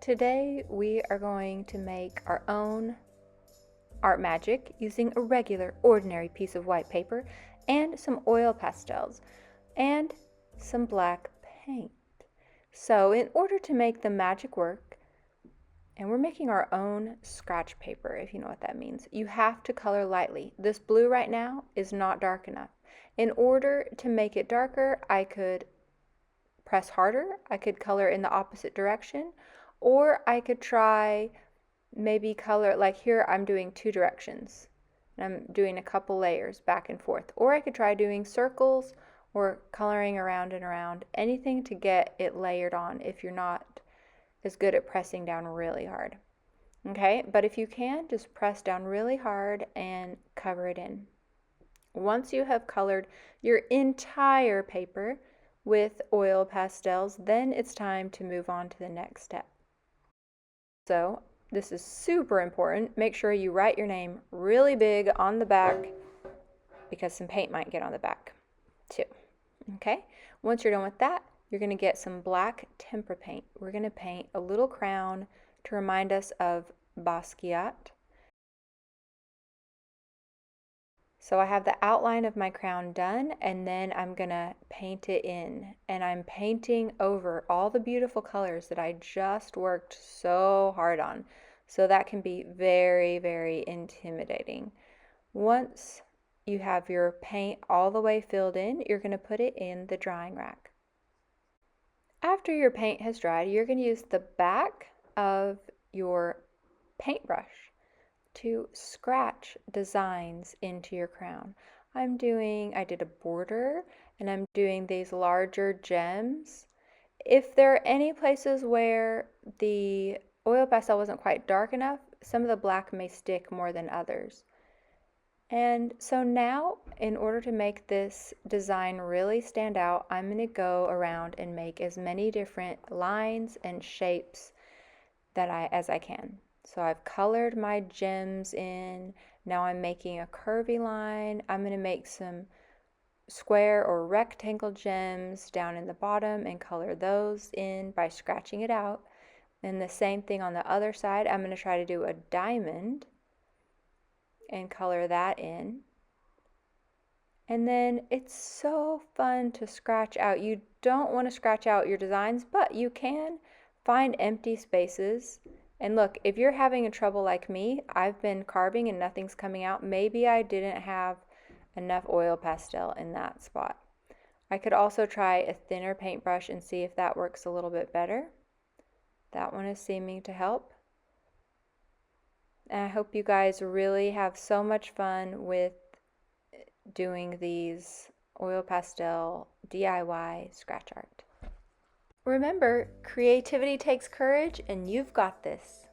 Today we are going to make our own art magic using a regular, ordinary piece of white paper and some oil pastels and some black paint. So in order to make the magic work, and we're making our own scratch paper, if you know what that means, you have to color lightly. This blue right now is not dark enough. In order to make it darker, I could press harder, I could color in the opposite direction, or I could try maybe color, like here I'm doing two directions. I'm doing a couple layers back and forth. Or I could try doing circles or coloring around and around, anything to get it layered on if you're not as good at pressing down really hard. Okay, but if you can, just press down really hard and cover it in. Once you have colored your entire paper with oil pastels, then it's time to move on to the next step. So this is super important. Make sure you write your name really big on the back because some paint might get on the back too. Okay, once you're done with that, you're going to get some black tempera paint. We're going to paint a little crown to remind us of Basquiat. So I have the outline of my crown done, and then I'm going to paint it in. And I'm painting over all the beautiful colors that I just worked so hard on. So that can be very, very intimidating. Once you have your paint all the way filled in, you're going to put it in the drying rack. After your paint has dried, you're going to use the back of your paintbrush to scratch designs into your crown. I did a border, and I'm doing these larger gems. If there are any places where the oil pastel wasn't quite dark enough, some of the black may stick more than others. And so now, in order to make this design really stand out, I'm going to go around and make as many different lines and shapes as I can. So I've colored my gems in. Now I'm making a curvy line. I'm going to make some square or rectangle gems down in the bottom and color those in by scratching it out. And the same thing on the other side. I'm going to try to do a diamond and color that in. And then it's so fun to scratch out. You don't want to scratch out your designs, but you can find empty spaces. And look, if you're having a trouble like me, I've been carving and nothing's coming out. Maybe I didn't have enough oil pastel in that spot. I could also try a thinner paintbrush and see if that works a little bit better. That one is seeming to help. And I hope you guys really have so much fun with doing these oil pastel DIY scratch art. Remember, creativity takes courage, and you've got this.